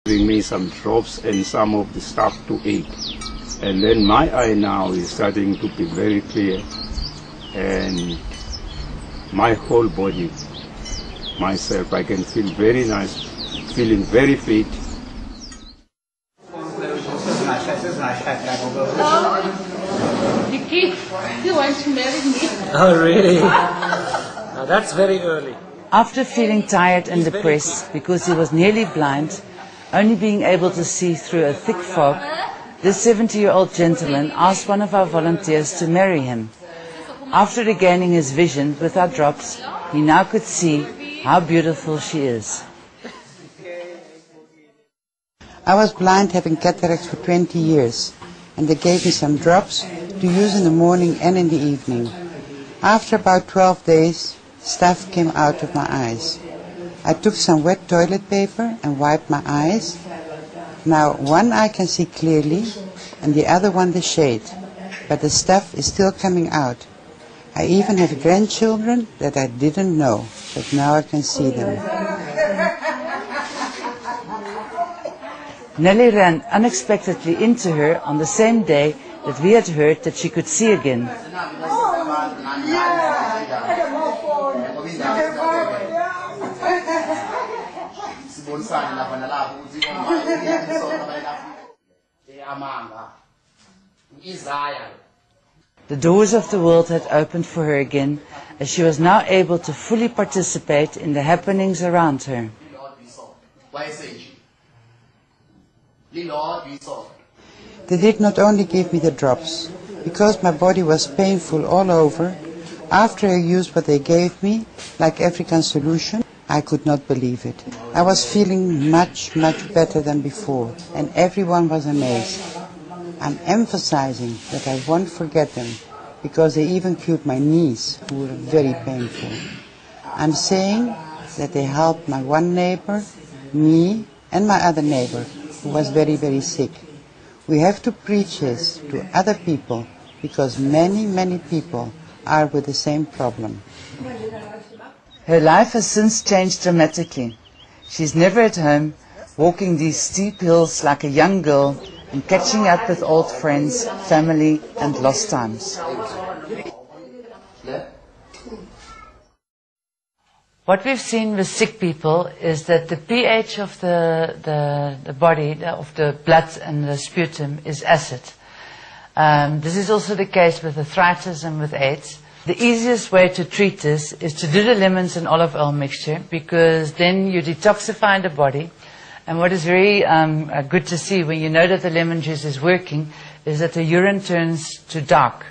Giving me some drops and some of the stuff to eat. And then my eye now is starting to be very clear. And my whole body, myself, I can feel very nice, feeling very fit. Vicky, you want to marry me? Oh, really? Now that's very early. After feeling tired and depressed because he was nearly blind, only being able to see through a thick fog, this 70-year-old gentleman asked one of our volunteers to marry him. After regaining his vision with our drops, he now could see how beautiful she is. I was blind, having cataracts for 20 years, and they gave me some drops to use in the morning and in the evening. After about 12 days, stuff came out of my eyes. I took some wet toilet paper and wiped my eyes. Now one eye can see clearly and the other one the shade, but the stuff is still coming out. I even have grandchildren that I didn't know, but now I can see them. Nelly ran unexpectedly into her on the same day that we had heard that she could see again. The doors of the world had opened for her again, as she was now able to fully participate in the happenings around her. They did not only give me the drops. Because my body was painful all over, after I used what they gave me, like African solution, I could not believe it. I was feeling much, much better than before, and everyone was amazed. I'm emphasizing that I won't forget them, because they even cured my knees, who were very painful. I'm saying that they helped my one neighbor, me, and my other neighbor, who was very, very sick. We have to preach this to other people, because many, many people are with the same problem. Her life has since changed dramatically. She's never at home, walking these steep hills like a young girl and catching up with old friends, family and lost times. What we've seen with sick people is that the pH of the body, of the blood and the sputum is acid. This is also the case with arthritis and with AIDS. The easiest way to treat this is to do the lemons and olive oil mixture, because then you detoxify the body. And what is very good to see when you know that the lemon juice is working is that the urine turns to dark.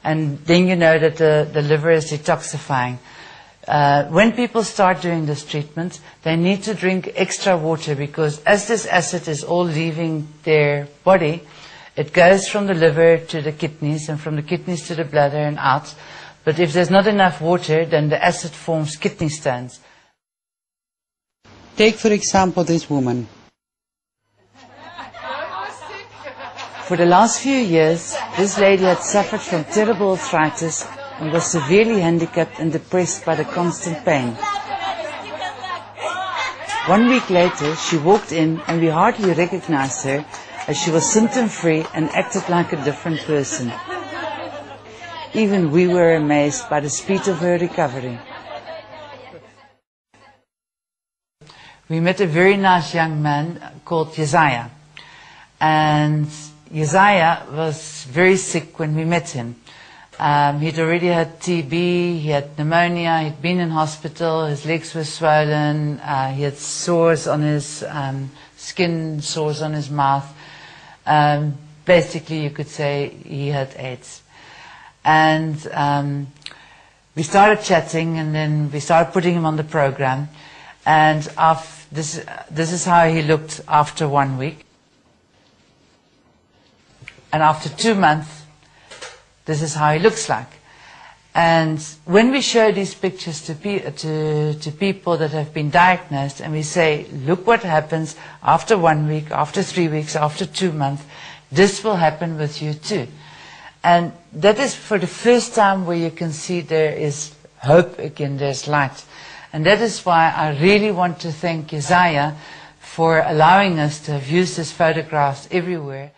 And then you know that the liver is detoxifying. When people start doing this treatment, they need to drink extra water, because as this acid is all leaving their body, it goes from the liver to the kidneys and from the kidneys to the bladder and out. But if there's not enough water, then the acid forms kidney stones. Take, for example, this woman. For the last few years, this lady had suffered from terrible arthritis and was severely handicapped and depressed by the constant pain. 1 week later, she walked in and we hardly recognized her, as she was symptom-free and acted like a different person. Even we were amazed by the speed of her recovery. We met a very nice young man called Josiah. And Josiah was very sick when we met him. He'd already had TB, he had pneumonia, he'd been in hospital, his legs were swollen, he had sores on his skin, sores on his mouth. Basically, you could say he had AIDS. And we started chatting, and then we started putting him on the program. And this is how he looked after 1 week. And after 2 months, this is how he looks like. And when we show these pictures to people that have been diagnosed, and we say, look what happens after 1 week, after 3 weeks, after 2 months, this will happen with you too. And that is for the first time where you can see there is hope again, there's light. And that is why I really want to thank Josiah for allowing us to have used these photographs everywhere.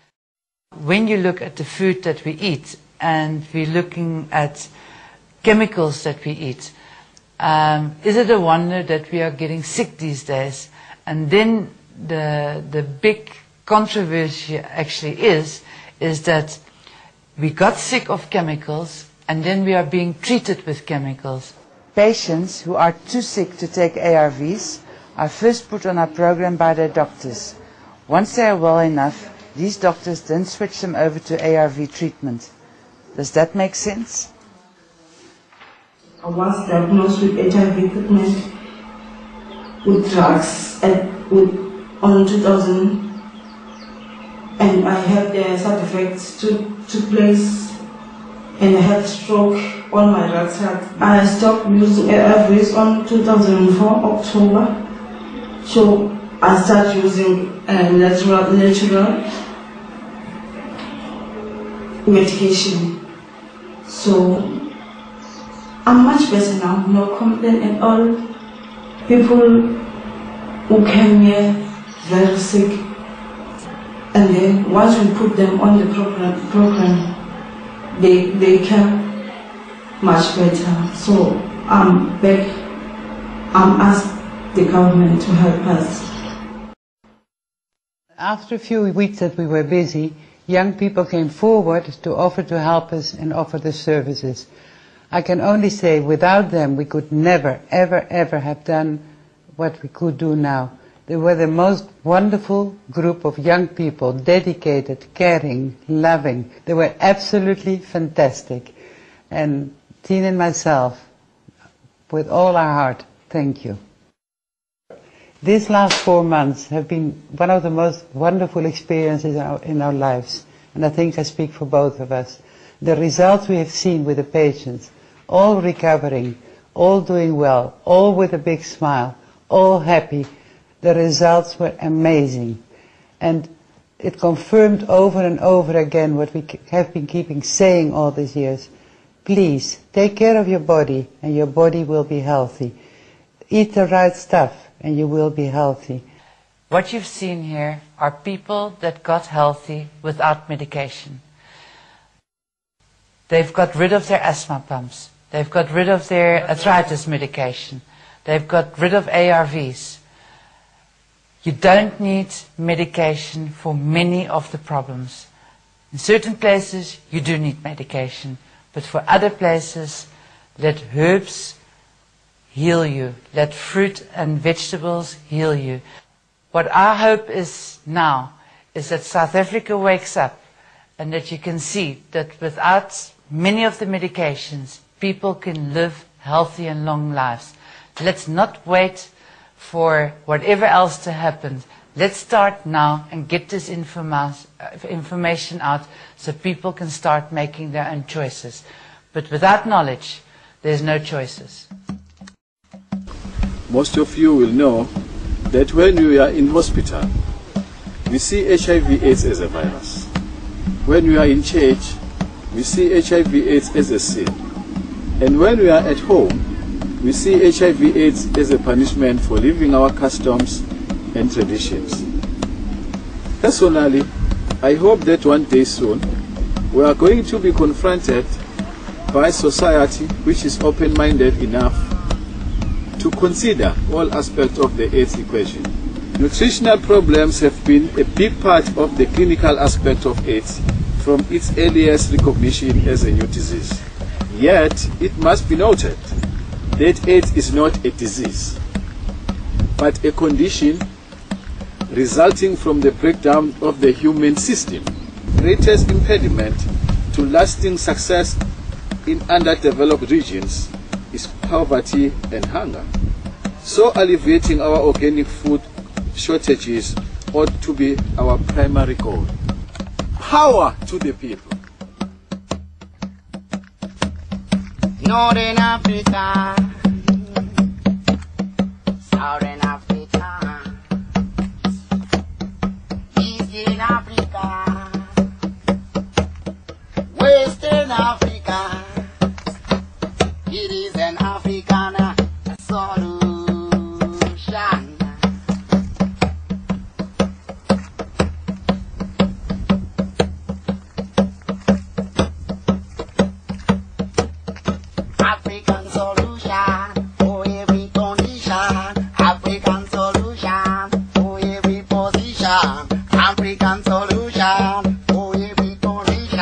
When you look at the food that we eat, and we're looking at chemicals that we eat, is it a wonder that we are getting sick these days? And then the big controversy actually is that we got sick of chemicals and then we are being treated with chemicals. Patients who are too sick to take ARVs are first put on our program by their doctors. Once they are well enough, these doctors then switch them over to ARV treatment. Does that make sense? I was diagnosed with HIV treatment with drugs on 2000, and I had the side effects took place, and I had a stroke on my right side. I stopped using ARVs on 2004 October, so I started using natural medication. So I'm much better now, no complaint at all. People who came here very sick, and then once we put them on the program, they came much better. So I'm back. I'm asked the government to help us. After a few weeks that we were busy, young people came forward to offer to help us and offer the services. I can only say without them we could never, ever, ever have done what we could do now. They were the most wonderful group of young people, dedicated, caring, loving. They were absolutely fantastic. And Tine and myself, with all our heart, thank you. These last 4 months have been one of the most wonderful experiences in our lives. And I think I speak for both of us. The results we have seen with the patients, all recovering, all doing well, all with a big smile, all happy. The results were amazing. And it confirmed over and over again what we have been keeping saying all these years. Please, take care of your body and your body will be healthy. Eat the right stuff and you will be healthy. What you've seen here are people that got healthy without medication. They've got rid of their asthma pumps. They've got rid of their arthritis medication. They've got rid of ARVs. You don't need medication for many of the problems. In certain places, you do need medication. But for other places, let herbs heal you. Let fruit and vegetables heal you. What our hope is now is that South Africa wakes up and that you can see that without many of the medications, people can live healthy and long lives. Let's not wait for whatever else to happen. Let's start now and get this information out so people can start making their own choices. But without knowledge, there's no choices. Most of you will know that when we are in hospital, we see HIV/AIDS as a virus. When we are in church, we see HIV/AIDS as a sin. And when we are at home, we see HIV/AIDS as a punishment for living our customs and traditions. Personally, I hope that one day soon, we are going to be confronted by a society which is open-minded enough to consider all aspects of the AIDS equation. Nutritional problems have been a big part of the clinical aspect of AIDS from its earliest recognition as a new disease. Yet, it must be noted that AIDS is not a disease, but a condition resulting from the breakdown of the human system. Greatest impediment to lasting success in underdeveloped regions is poverty and hunger. So alleviating our organic food shortages ought to be our primary goal. Power to the people. Northern Africa, Southern Africa, Eastern Africa, Western Africa. It is an African solution. African solution for every condition.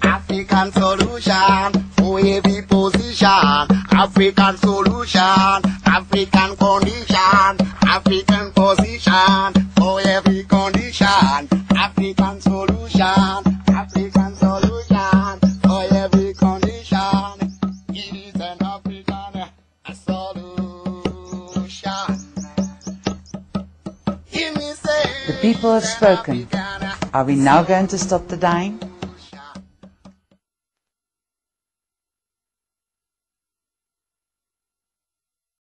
African solution for every position. African solution, African condition, African position for every condition. African solution, African solution for every condition. It is an African solution. The people have spoken. Are we now going to stop the dying?